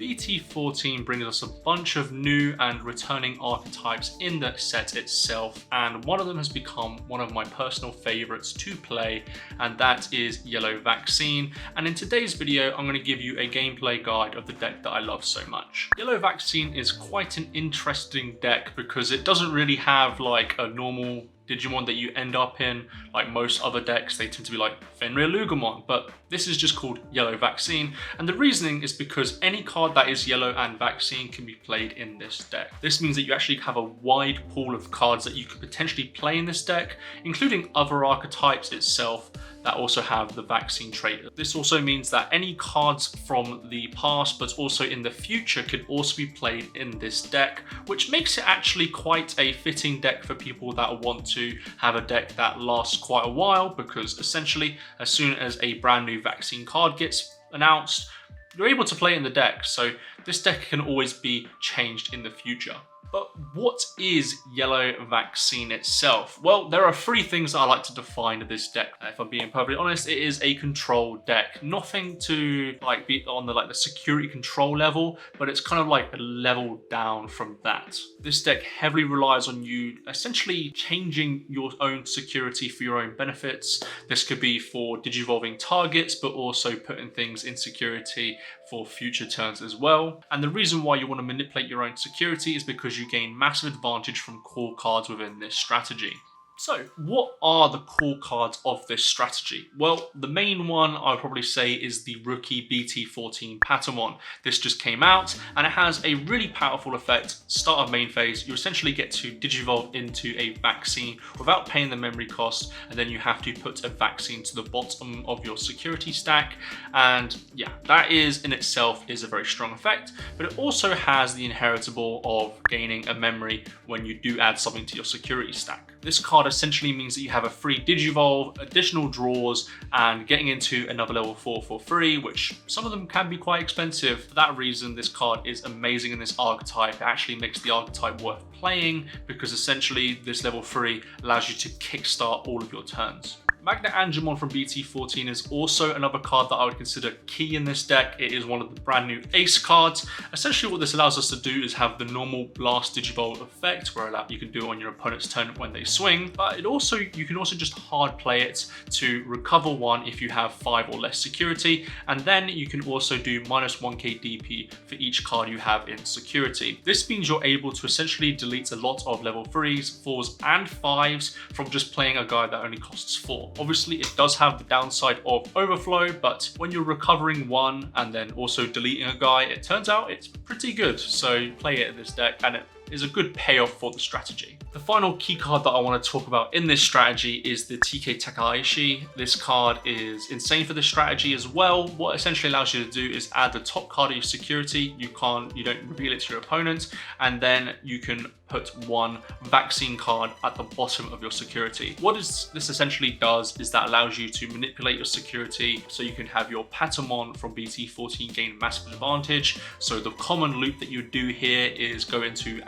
BT14 brings us a bunch of new and returning archetypes in the set itself, and one of them has become one of my personal favorites to play, and that is Yellow Vaccine. And in today's video, I'm going to give you a gameplay guide of the deck that I love so much. Yellow Vaccine is quite an interesting deck because it doesn't really have like a normal Digimon that you end up in. Like most other decks, they tend to be like Fenrir Lugumon, but this is just called Yellow Vaccine, and the reasoning is because any card that is yellow and vaccine can be played in this deck. This means that you actually have a wide pool of cards that you could potentially play in this deck, including other archetypes itself that also have the vaccine trait. This also means that any cards from the past but also in the future could also be played in this deck, which makes it actually quite a fitting deck for people that want to have a deck that lasts quite a while, because essentially as soon as a brand new vaccine card gets announced, you're able to play it in the deck, so this deck can always be changed in the future. But what is Yellow Vaccine itself? Well, there are three things that I like to define this deck. If I'm being perfectly honest, it is a control deck. Nothing to like be on the security control level, but it's kind of like a level down from that. This deck heavily relies on you essentially changing your own security for your own benefits. This could be for digivolving targets, but also putting things in security for future turns as well. And the reason why you want to manipulate your own security is because you gain massive advantage from core cards within this strategy. So what are the core cards of this strategy? Well, the main one I would probably say is the rookie BT14 Patamon. This just came out and it has a really powerful effect. Start of main phase, you essentially get to digivolve into a vaccine without paying the memory cost, and then you have to put a vaccine to the bottom of your security stack. And yeah, that is in itself is a very strong effect, but it also has the inheritable of gaining a memory when you do add something to your security stack. This card essentially means that you have a free Digivolve, additional draws, and getting into another level 4 for free, which some of them can be quite expensive. For that reason, this card is amazing in this archetype. It actually makes the archetype worth playing because essentially this level 3 allows you to kickstart all of your turns. Magna Angemon from BT14 is also another card that I would consider key in this deck. It is one of the brand new ace cards. Essentially what this allows us to do is have the normal blast digivolve effect, where you can do it on your opponent's turn when they swing, but you can also just hard play it to recover 1 if you have 5 or less security, and then you can also do minus 1k DP for each card you have in security. This means you're able to essentially delete a lot of level 3s, 4s and 5s from just playing a guy that only costs 4. Obviously, it does have the downside of overflow, but when you're recovering 1 and then also deleting a guy, it turns out it's pretty good. So play it in this deck and it is a good payoff for the strategy. The final key card that I want to talk about in this strategy is the TK Takaishi. This card is insane for this strategy as well. What essentially allows you to do is add the top card of your security. You don't reveal it to your opponent, and then you can put 1 vaccine card at the bottom of your security. What this essentially does is that allows you to manipulate your security so you can have your Patamon from BT14 gain massive advantage. So the common loop that you do here is go into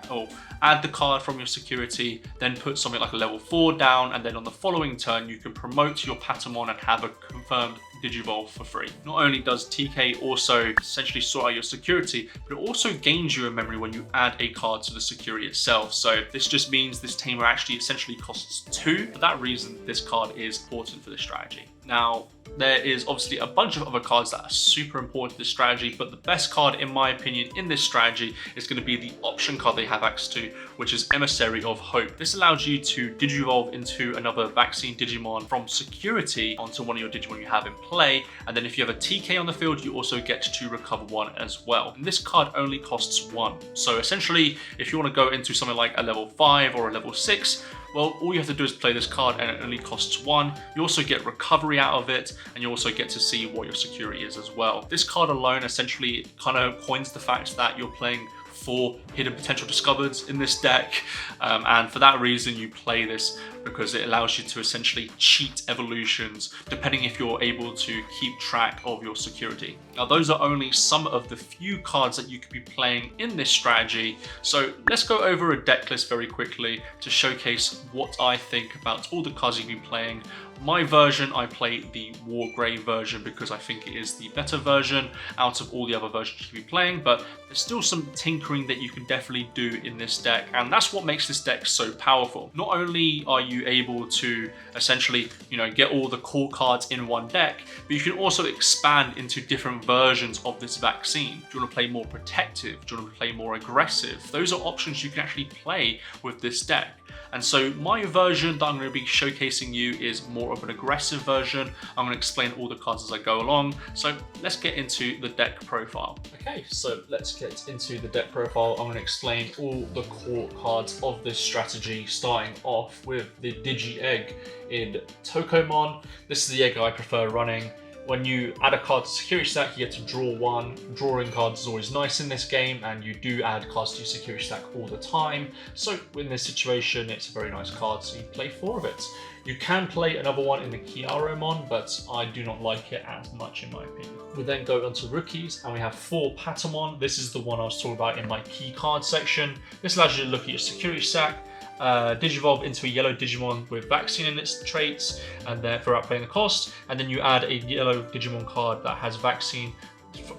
add the card from your security, then put something like a level 4 down, and then on the following turn you can promote your Patamon and have a confirmed Digivolve for free. Not only does TK also essentially sort out your security, but it also gains you a memory when you add a card to the security itself. So this just means this tamer actually essentially costs 2. For that reason, this card is important for this strategy. Now, there is obviously a bunch of other cards that are super important to this strategy, but the best card, in my opinion, in this strategy is going to be the option card they have access to, which is Emissary of Hope. This allows you to digivolve into another vaccine Digimon from security onto one of your Digimon you have in play, and then if you have a TK on the field, you also get to recover 1 as well. And this card only costs 1. So essentially, if you want to go into something like a level 5 or a level 6, well, all you have to do is play this card and it only costs 1. You also get recovery out of it, and you also get to see what your security is as well. This card alone essentially kind of coins the fact that you're playing 4 hidden potential discovered in this deck, and for that reason you play this because it allows you to essentially cheat evolutions depending if you're able to keep track of your security. Now those are only some of the few cards that you could be playing in this strategy, so let's go over a deck list very quickly to showcase what I think about all the cards you've been playing. My version, I play the War Grey version because I think it is the better version out of all the other versions you could be playing, but there's still some tinkering that you can definitely do in this deck, and that's what makes this deck so powerful. Not only are you able to essentially, get all the core cards in one deck, but you can also expand into different versions of this vaccine. Do you want to play more protective? Do you want to play more aggressive? Those are options you can actually play with this deck. And so my version that I'm going to be showcasing you is more of an aggressive version. I'm going to explain all the cards as I go along. So let's get into the deck profile. Okay, so let's get into the deck profile. I'm going to explain all the core cards of this strategy, starting off with the Digi Egg in Tokomon. This is the egg I prefer running. When you add a card to security stack, you get to draw one. Drawing cards is always nice in this game, and you do add cards to your security stack all the time. So in this situation, it's a very nice card, so you play 4 of it. You can play another one in the Kiaromon, but I do not like it as much in my opinion. We then go on to rookies, and we have 4 Patamon. This is the one I was talking about in my key card section. This allows you to look at your security stack, Digivolve into a yellow Digimon with vaccine in its traits, and therefore outplaying the cost, and then you add a yellow Digimon card that has vaccine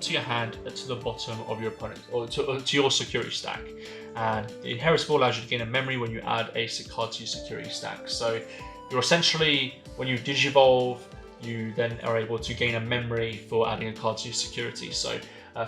to your hand to the bottom of your opponent, or to your security stack. And the Inheritable allows you to gain a memory when you add a card to your security stack. So you're essentially, when you Digivolve, you then are able to gain a memory for adding a card to your security. So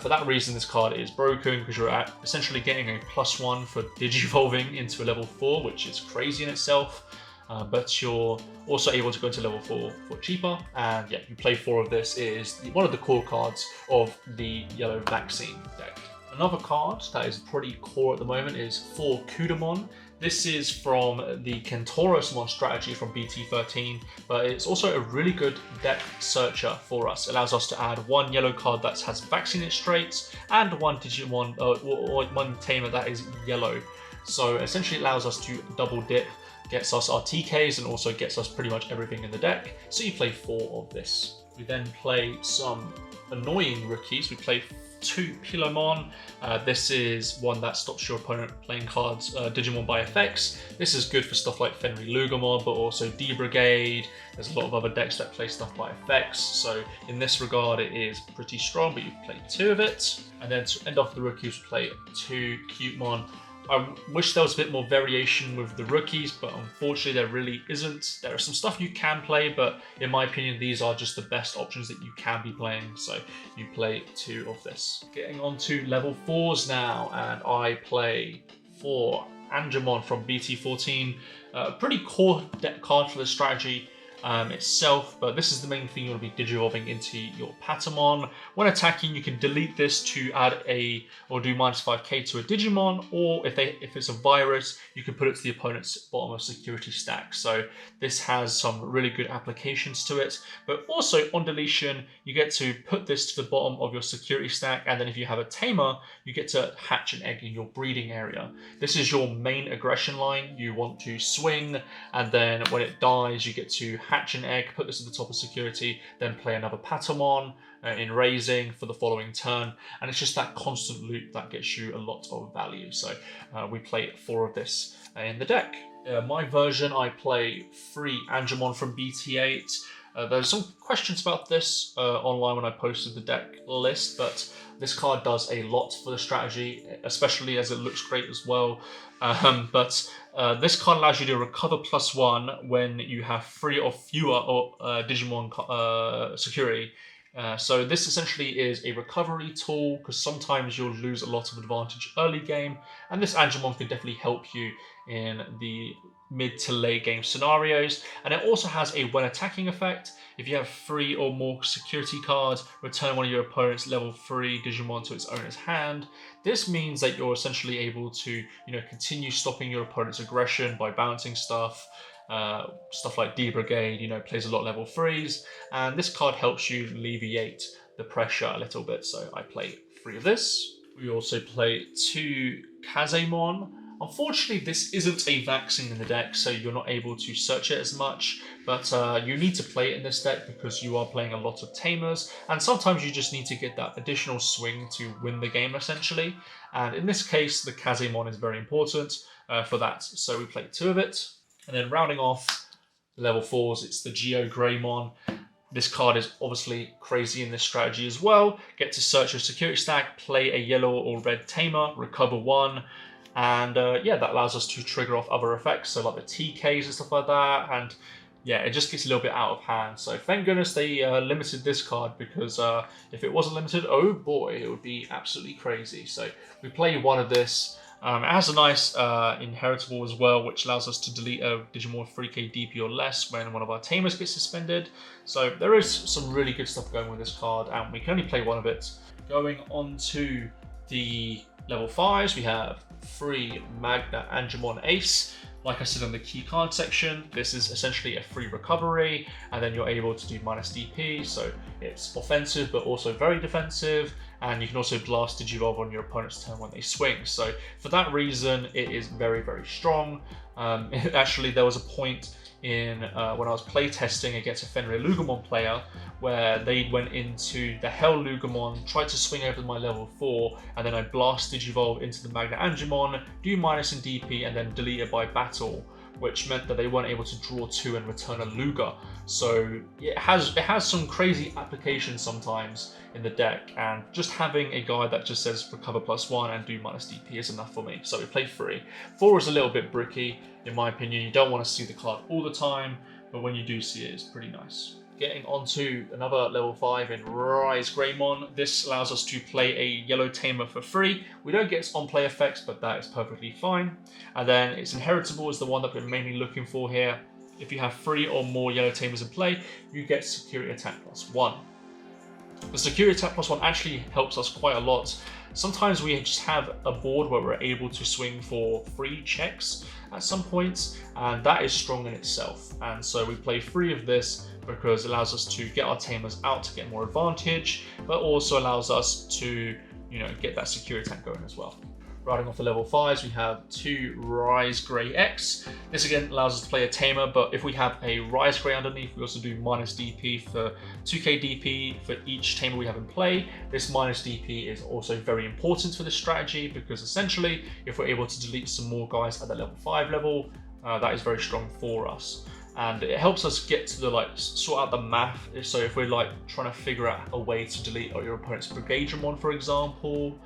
for that reason, this card is broken, because you're essentially getting a +1 for Digivolving into a level 4, which is crazy in itself. But you're also able to go into level 4 for cheaper. And yeah, you play 4 of this. It is one of the core cards of the yellow vaccine deck. Another card that is pretty core at the moment is 4 Kudamon. This is from the Kentorosmon strategy from BT14, but it's also a really good deck searcher for us. It allows us to add 1 yellow card that has vaccine in its traits, and 1 Digimon, or 1 tamer that is yellow. So essentially it allows us to double dip, gets us our TKs, and also gets us pretty much everything in the deck. So you play 4 of this. We then play some annoying rookies. We play 2 Pilomon. This is one that stops your opponent playing cards, Digimon by effects. This is good for stuff like Fenry Lugamon, but also D-Brigade. There's a lot of other decks that play stuff by effects, so in this regard it is pretty strong, but you play 2 of it. And then to end off the rookies, we play 2 Cutemon. I wish there was a bit more variation with the rookies, but unfortunately there really isn't. There is some stuff you can play, but in my opinion, these are just the best options that you can be playing. So you play 2 of this. Getting on to level 4s now, and I play 4 Angemon from BT14. Pretty core deck card for the strategy itself, but this is the main thing you want to be Digivolving into your Patamon. When attacking, you can delete this to add or do -5k to a Digimon, or if it's a virus, you can put it to the opponent's bottom of security stack. So this has some really good applications to it, but also on deletion, you get to put this to the bottom of your security stack, and then if you have a tamer, you get to hatch an egg in your breeding area. This is your main aggression line. You want to swing, and then when it dies, you get to hatch an egg, put this at the top of security, then play another Patamon in raising for the following turn, and it's just that constant loop that gets you a lot of value. So we play 4 of this in the deck. My version, I play 3 Angemon from BT8. There's some questions about this online when I posted the deck list, but this card does a lot for the strategy, especially as it looks great as well. This card allows you to recover +1 when you have 3 or fewer Digimon security. So this essentially is a recovery tool, because sometimes you'll lose a lot of advantage early game, and this Angemon can definitely help you in the mid to late game scenarios. And it also has a when attacking effect. If you have 3 or more security cards, return one of your opponent's level 3 Digimon to its owner's hand. This means that you're essentially able to, continue stopping your opponent's aggression by bouncing stuff. Stuff like D-Brigade, plays a lot of level 3s, and this card helps you alleviate the pressure a little bit, so I play 3 of this. We also play 2 Kazemon. Unfortunately, this isn't a vaccine in the deck, so you're not able to search it as much, but you need to play it in this deck because you are playing a lot of tamers, and sometimes you just need to get that additional swing to win the game, essentially. And in this case, the Kazemon is very important for that, so we play 2 of it. And then rounding off level 4s, it's the Geo Greymon. This card is obviously crazy in this strategy as well. Get to search your security stack, play a yellow or red tamer, recover 1, and yeah, that allows us to trigger off other effects, so like the TKs and stuff like that, and yeah, it just gets a little bit out of hand. So thank goodness they limited this card, because if it wasn't limited, oh boy, it would be absolutely crazy. So we play 1 of this. It has a nice inheritable as well, which allows us to delete a Digimon 3k DP or less when one of our tamers gets suspended. So there is some really good stuff going with this card, and we can only play 1 of it. Going on to the level 5s, we have 3 Magna Angemon Ace. Like I said on the key card section, this is essentially a free recovery, and then you're able to do minus DP, so it's offensive but also very defensive, and you can also blast Digivolve on your opponent's turn when they swing. So for that reason, it is very, very strong. Actually, there was a point in when I was playtesting against a Fenrir Lugumon player where they went into the Hell Lugumon, tried to swing over my level 4, and then I blast Digivolve into the Magna Angemon, do minus in DP, and then delete it by battle, which meant that they weren't able to draw 2 and return a Luga. So it has some crazy applications sometimes in the deck, and just having a guy that just says recover +1 and do minus DP is enough for me. So we play 3. 4 is a little bit bricky, in my opinion. You don't want to see the card all the time, but when you do see it, it's pretty nice. Getting onto another level 5 in Rise Greymon. This allows us to play a yellow tamer for free. We don't get on-play effects, but that is perfectly fine. And then its inheritable is the one that we're mainly looking for here. If you have 3 or more yellow tamers in play, you get security attack +1. The security attack +1 actually helps us quite a lot. Sometimes we just have a board where we're able to swing for free checks at some points, and that is strong in itself. And so we play 3 of this because it allows us to get our tamers out to get more advantage, but also allows us to, get that security attack going as well. Riding off the level 5s, we have 2 Rise Grey X. This again allows us to play a tamer, but if we have a Rise Grey underneath, we also do minus DP for 2k DP for each tamer we have in play. This minus DP is also very important for this strategy, because essentially, if we're able to delete some more guys at the level 5 level, that is very strong for us. And it helps us get to the sort out the math. So if we're trying to figure out a way to delete your opponent's Brigadramon, for example,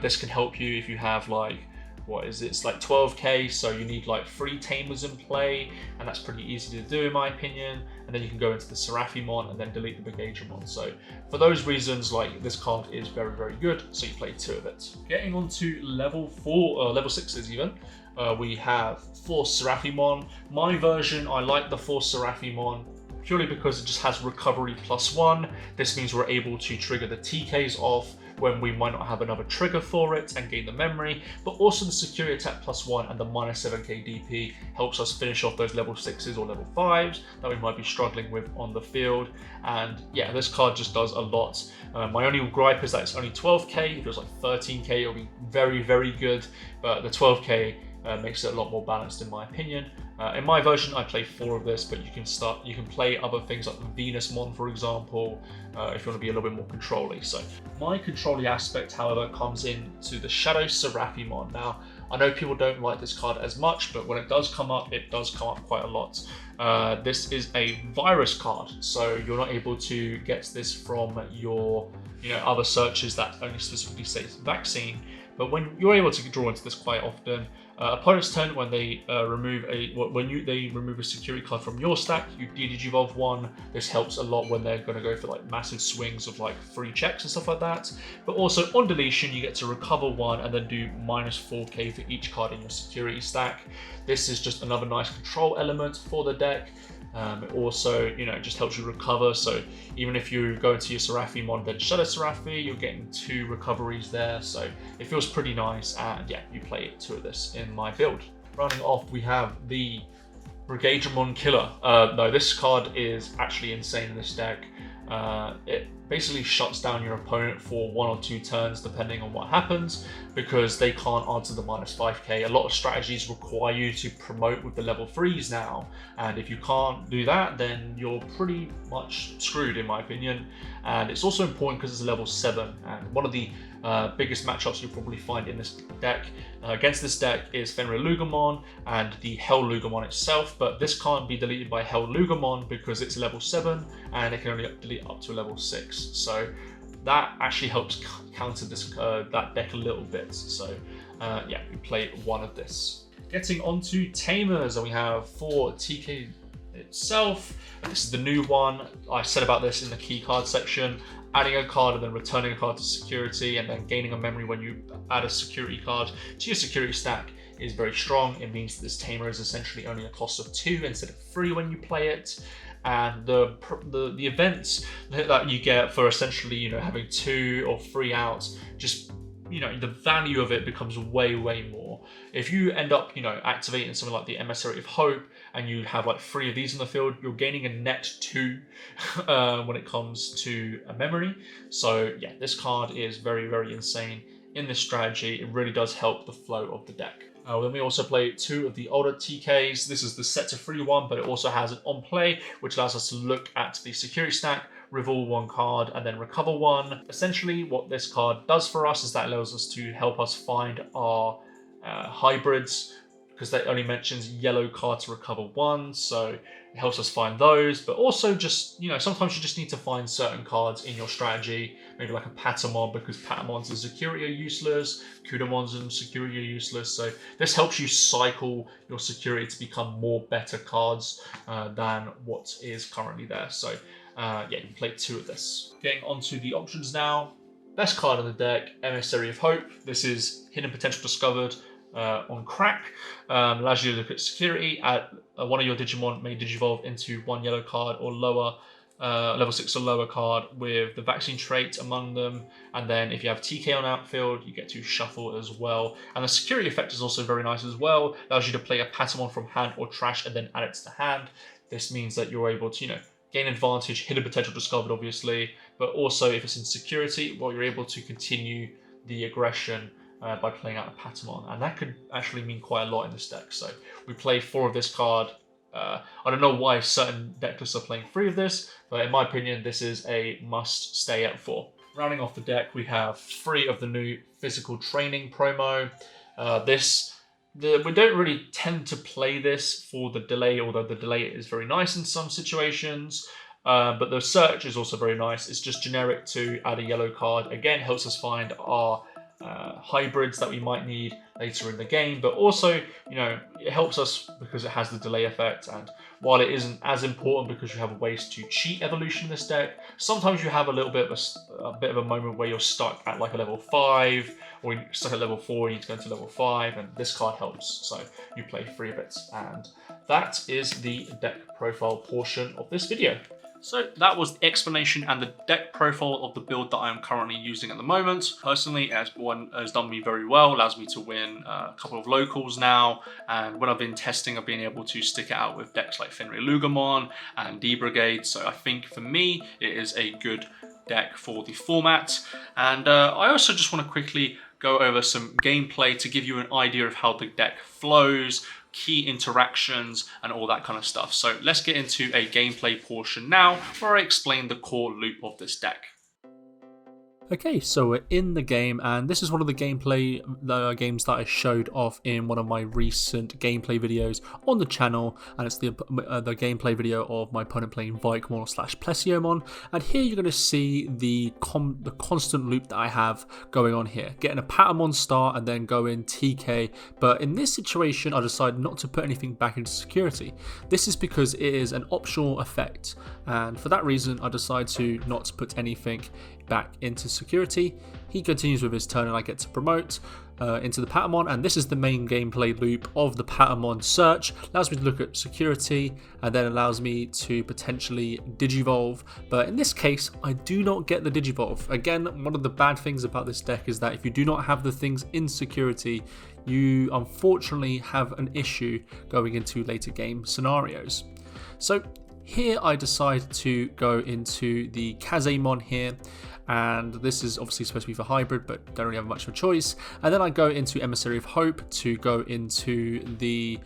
this can help you if you have it's 12k, so you need 3 tamers in play, and that's pretty easy to do in my opinion. And then you can go into the Seraphimon and then delete the Brigadramon. So for those reasons, this card is very, very good. So you play 2 of it. Getting on to level 6s even. We have 4 Seraphimon. My version, I like the 4 Seraphimon purely because it just has recovery +1. This means we're able to trigger the TKs off when we might not have another trigger for it and gain the memory, but also the security attack +1 and the minus 7k DP helps us finish off those level 6s or level 5s that we might be struggling with on the field. And yeah, this card just does a lot. My only gripe is that it's only 12k. If it was 13k, it would be very, very good, but the 12k makes it a lot more balanced in my opinion. In my version, I play 4 of this, but you can play other things like the Venusmon, for example, if you want to be a little bit more controlly. So my controlly aspect, however, comes into the Shadow Seraphimon. Now, I know people don't like this card as much, but when it does come up, it does come up quite a lot. This is a virus card, so you're not able to get this from your other searches that only specifically say vaccine. But when you're able to draw into this quite often, opponent's turn, when they remove a security card from your stack, you Digivolve 1. This helps a lot when they're going to go for massive swings of free checks and stuff like that. But also on deletion, you get to recover 1 and then do minus 4k for each card in your security stack. This is just another nice control element for the deck. It also, just helps you recover. So even if you go into your Seraphimon, then Shadow Seraphi, you're getting 2 recoveries there. So it feels pretty nice, and yeah, you play 2 of this in my build. Running off, we have the Brigadramon Killer. No, this card is actually insane in this deck. it basically shuts down your opponent for 1 or 2 turns depending on what happens, because they can't answer the -5k. A lot of strategies require you to promote with the level 3s now, and if you can't do that, then you're pretty much screwed in my opinion. And it's also important because it's a level 7, and one of the biggest matchups you'll probably find in this deck against this deck is Fenrir Lugamon and the Hell Lugamon itself, but this can't be deleted by Hell Lugamon because it's level 7 and it can only delete up to level 6. So that actually helps counter this that deck a little bit. So yeah, we play one of this. Getting onto Tamers, and we have for TK itself. This is the new one. I said about this in the key card section. Adding a card and then returning a card to security, and then gaining a memory when you add a security card to your security stack is very strong. It means that this Tamer is essentially only a cost of 2 instead of 3 when you play it. And the events that you get for essentially, you know, having 2 or 3 outs, just, you know, the value of it becomes way more. If you end up, you know, activating something like the Emissary of Hope and you have like 3 of these in the field, you're gaining a net 2 when it comes to a memory. So yeah, this card is very insane in this strategy. It really does help the flow of the deck. Then we also play 2 of the older TKs. This is the set to free one, but it also has an on play, which allows us to look at the security stack, reveal 1 card, and then recover 1. Essentially, what this card does for us is that allows us to help us find our hybrids, because that only mentions yellow card to recover 1, so it helps us find those. But also just, you know, sometimes you just need to find certain cards in your strategy, maybe like a Patamon, because Patamons and security are useless, Kudamons and security are useless, so this helps you cycle your security to become more better cards than what is currently there. So yeah, you can play 2 of this. Getting onto the options now. Best card in the deck, Emissary of Hope. This is hidden potential discovered on crack. Allows you to look at security. One of your Digimon may digivolve into 1 yellow card or lower, level 6 or lower card with the vaccine trait among them. And then if you have TK on outfield, you get to shuffle as well. And the security effect is also very nice as well. Allows you to play a Patamon from hand or trash and then add it to the hand. This means that you're able to, you know, gain advantage, hidden potential discovered obviously, but also if it's in security, well, you're able to continue the aggression by playing out a Patamon, and that could actually mean quite a lot in this deck. So we play 4 of this card. I don't know why certain deck lists are playing 3 of this, but in my opinion, this is a must stay at 4. Rounding off the deck, we have 3 of the new physical training promo. We don't really tend to play this for the delay, although the delay is very nice in some situations. But the search is also very nice. It's just generic to add a yellow card. Again, helps us find our hybrids that we might need later in the game, but also, you know, it helps us because it has the delay effect. And while it isn't as important because you have ways to cheat evolution in this deck, sometimes you have a little bit of a moment where you're stuck at like a level 5, or you're stuck at level 4 and you need to go to level 5, and this card helps. So you play 3 of it, and that is the deck profile portion of this video. So that was the explanation and the deck profile of the build that I am currently using at the moment. Personally, one has done me very well, allows me to win a couple of locals now, and when I've been testing, I've been able to stick it out with decks like Fenrir Lugamon and D-Brigade, so I think for me, it is a good deck for the format. And I also just want to quickly go over some gameplay to give you an idea of how the deck flows, key interactions, and all that kind of stuff. So let's get into a gameplay portion now where I explain the core loop of this deck. Okay, so we're in the game, and this is one of the games that I showed off in one of my recent gameplay videos on the channel, and it's the gameplay video of my opponent playing Vikemon/Plesiomon. And here you're going to see the constant loop that I have going on here, getting a Patamon start and then going TK. But in this situation, I decided not to put anything back into security. This is because it is an optional effect, and for that reason, I decided to not put anything back into security. He continues with his turn and I get to promote into the Patamon, and this is the main gameplay loop of the Patamon search. Allows me to look at security and then allows me to potentially digivolve, but in this case I do not get the digivolve. Again, one of the bad things about this deck is that if you do not have the things in security, you unfortunately have an issue going into later game scenarios. So Here I decide to go into the Kazemon here, and this is obviously supposed to be for hybrid, but don't really have much of a choice. And then I go into Emissary of Hope to go into the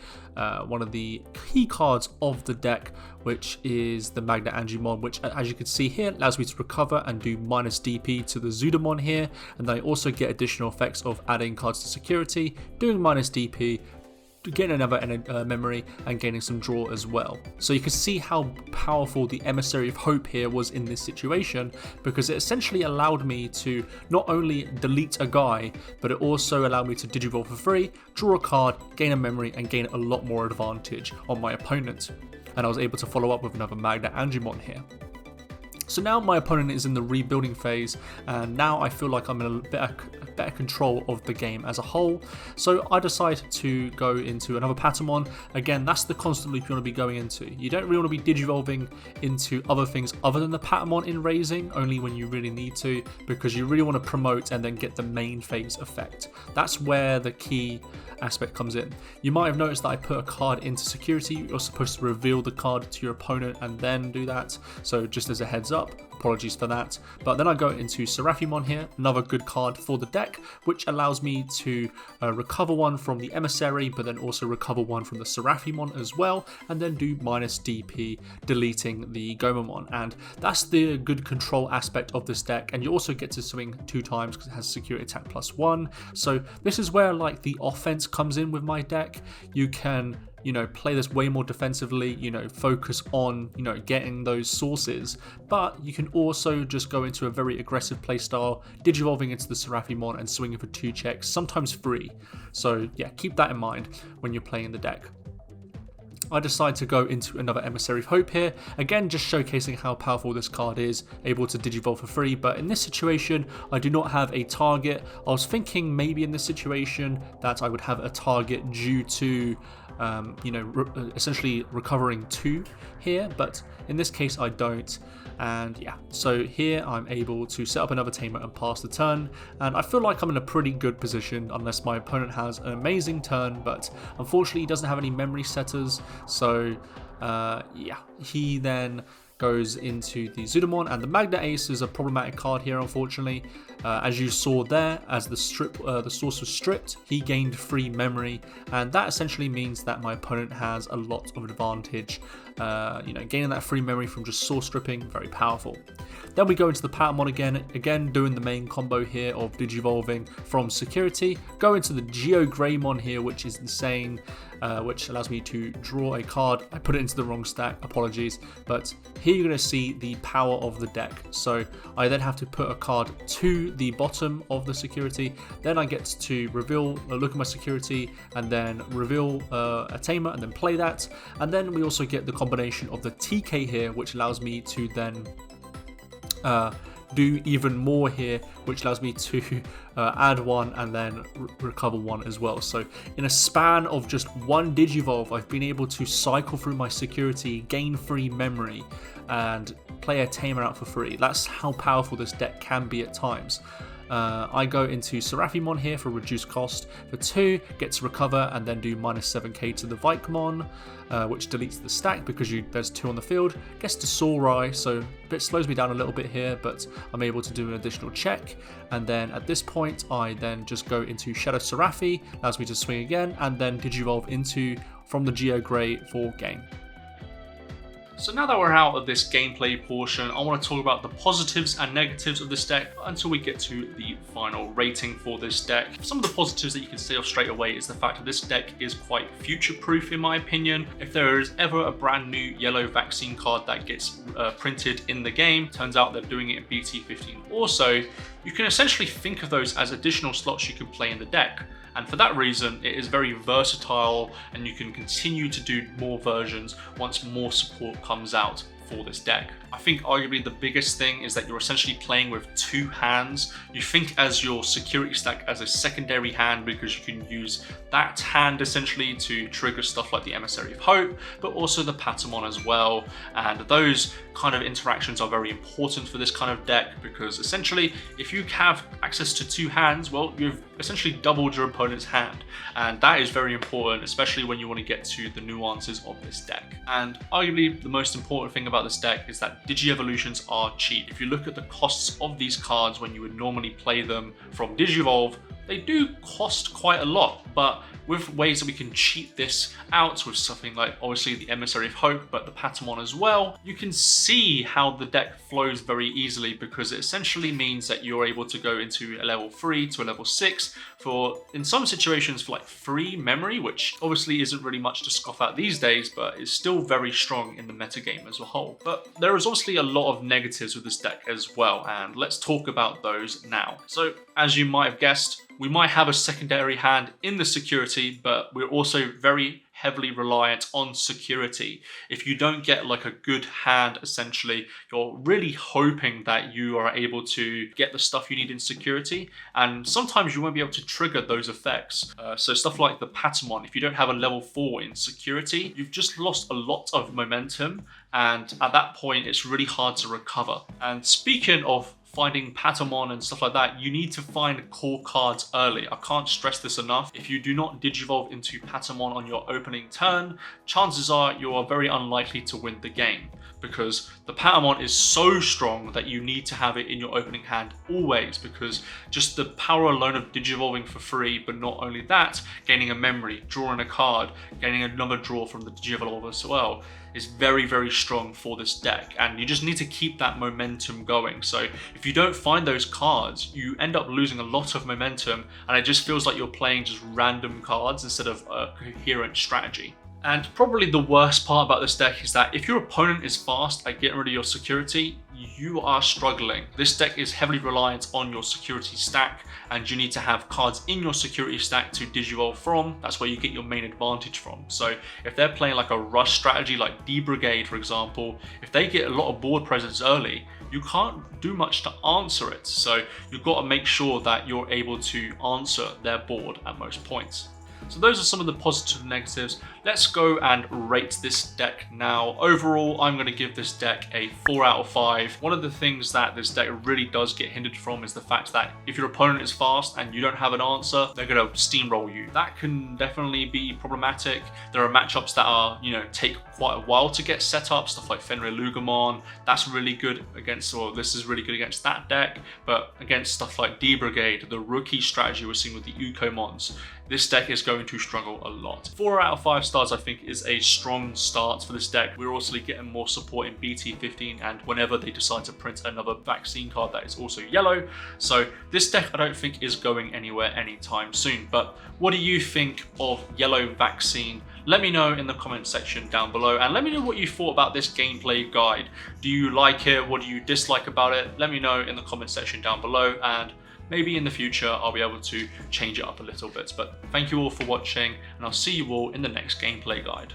one of the key cards of the deck, which is the Magna Angimon, which, as you can see here, allows me to recover and do minus DP to the Zudamon here. And then I also get additional effects of adding cards to security, doing minus DP, getting another memory, and gaining some draw as well. So you can see how powerful the Emissary of Hope here was in this situation, because it essentially allowed me to not only delete a guy, but it also allowed me to Digivolve for free, draw a card, gain a memory, and gain a lot more advantage on my opponent. And I was able to follow up with another Magna Angimon here. So now my opponent is in the rebuilding phase, and now I feel like I'm in a better control of the game as a whole. So I decide to go into another Patamon. Again, that's the constant loop you want to be going into. You don't really want to be digivolving into other things other than the Patamon in raising, only when you really need to, because you really want to promote and then get the main phase effect. That's where the key aspect comes in. You might have noticed that I put a card into security. You're supposed to reveal the card to your opponent and then do that. So just as a heads up, apologies for that. But then I go into Seraphimon here, another good card for the deck, which allows me to recover one from the Emissary, but then also recover one from the Seraphimon as well, and then do minus DP, deleting the Gomamon. And that's the good control aspect of this deck. And you also get to swing 2 times because it has security attack +1. So this is where like the offense comes in with my deck. You can, you know, play this way more defensively, you know, focus on, you know, getting those sources, but you can also just go into a very aggressive playstyle, digivolving into the Seraphimon and swinging for 2 checks, sometimes 3. So yeah, keep that in mind when you're playing the deck. I decide to go into another Emissary of Hope here, again just showcasing how powerful this card is, able to digivolve for free, but in this situation I do not have a target. I was thinking maybe in this situation that I would have a target due to essentially recovering 2 here, but in this case I don't. And yeah, so here I'm able to set up another tamer and pass the turn, and I feel like I'm in a pretty good position unless my opponent has an amazing turn, but unfortunately he doesn't have any memory setters. So yeah, he then goes into the Zudamon, and the Magna Ace is a problematic card here, unfortunately. As you saw there, as the source was stripped, he gained free memory, and that essentially means that my opponent has a lot of advantage. Gaining that free memory from just source stripping, very powerful. Then we go into the Patamon again doing the main combo here of digivolving from security. Go into the Geogreymon here, which is insane, which allows me to draw a card. I put it into the wrong stack, apologies, but here you're going to see the power of the deck. So I then have to put a card to the bottom of the security, then I get to reveal, look at my security, and then reveal a tamer and then play that. And then we also get the combination of the TK here, which allows me to then do even more here, which allows me to add 1 and then recover 1 as well. So in a span of just 1 Digivolve, I've been able to cycle through my security, gain free memory, and play a tamer out for free. That's how powerful this deck can be at times. I go into Seraphimon here for reduced cost for 2, get to recover and then do minus 7k to the Vikemon, which deletes the stack because there's 2 on the field. Gets to Saurai, so it slows me down a little bit here, but I'm able to do an additional check. And then at this point, I then just go into Shadow Seraphi, allows me to swing again, and then Digivolve into from the Geo Grey for game. So now that we're out of this gameplay portion, I want to talk about the positives and negatives of this deck until we get to the final rating for this deck. Some of the positives that you can see off straight away is the fact that this deck is quite future-proof in my opinion. If there is ever a brand new yellow vaccine card that gets printed in the game, turns out they're doing it in BT14 also, you can essentially think of those as additional slots you can play in the deck. And for that reason, it is very versatile and you can continue to do more versions once more support comes out for this deck. I think arguably the biggest thing is that you're essentially playing with 2 hands. You think as your security stack as a secondary hand because you can use that hand essentially to trigger stuff like the Emissary of Hope, but also the Patamon as well. And those kind of interactions are very important for this kind of deck, because essentially if you have access to 2 hands, well, you've essentially doubled your opponent's hand, and that is very important, especially when you want to get to the nuances of this deck. And arguably the most important thing about this deck is that Digi-Evolutions are cheap. If you look at the costs of these cards when you would normally play them from Digivolve, they do cost quite a lot, but with ways that we can cheat this out with something like obviously the Emissary of Hope, but the Patamon as well, you can see how the deck flows very easily, because it essentially means that you're able to go into a level 3 to a level 6 for, in some situations, for like free memory, which obviously isn't really much to scoff at these days, but is still very strong in the metagame as a whole. But there is obviously a lot of negatives with this deck as well, and let's talk about those now. So as you might have guessed, we might have a secondary hand in the security, but we're also very heavily reliant on security. If you don't get like a good hand, essentially, you're really hoping that you are able to get the stuff you need in security, and sometimes you won't be able to trigger those effects. So stuff like the Patamon, if you don't have a level 4 in security, you've just lost a lot of momentum, and at that point it's really hard to recover. And speaking of finding Patamon and stuff like that, you need to find core cards early. I can't stress this enough. If you do not Digivolve into Patamon on your opening turn, chances are you are very unlikely to win the game, because the Patamon is so strong that you need to have it in your opening hand always, because just the power alone of Digivolving for free, but not only that, gaining a memory, drawing a card, getting another draw from the Digivolve as well, is very, very strong for this deck, and you just need to keep that momentum going. So if you don't find those cards, you end up losing a lot of momentum, and it just feels like you're playing just random cards instead of a coherent strategy. And probably the worst part about this deck is that if your opponent is fast at getting rid of your security, you are struggling. This deck is heavily reliant on your security stack, and you need to have cards in your security stack to Digivolve from. That's where you get your main advantage from. So if they're playing like a rush strategy like D-Brigade, for example, if they get a lot of board presence early, you can't do much to answer it. So you've got to make sure that you're able to answer their board at most points. So those are some of the positives and negatives. Let's go and rate this deck now. Overall, I'm going to give this deck a 4 out of 5. One of the things that this deck really does get hindered from is the fact that if your opponent is fast and you don't have an answer, they're going to steamroll you. That can definitely be problematic. There are matchups that are, take quite a while to get set up. Stuff like Fenrir Lugamon, that's really good against, or this is really good against that deck. But against stuff like D-Brigade, the rookie strategy we're seeing with the Ukomons, this deck is going to struggle a lot. 4 out of 5 stars, I think, is a strong start for this deck. We're also getting more support in BT14, and whenever they decide to print another vaccine card that is also yellow. So this deck, I don't think, is going anywhere anytime soon. But what do you think of yellow vaccine? Let me know in the comment section down below, and let me know what you thought about this gameplay guide. Do you like it? What do you dislike about it? Let me know in the comment section down below, and maybe in the future I'll be able to change it up a little bit. But thank you all for watching, and I'll see you all in the next gameplay guide.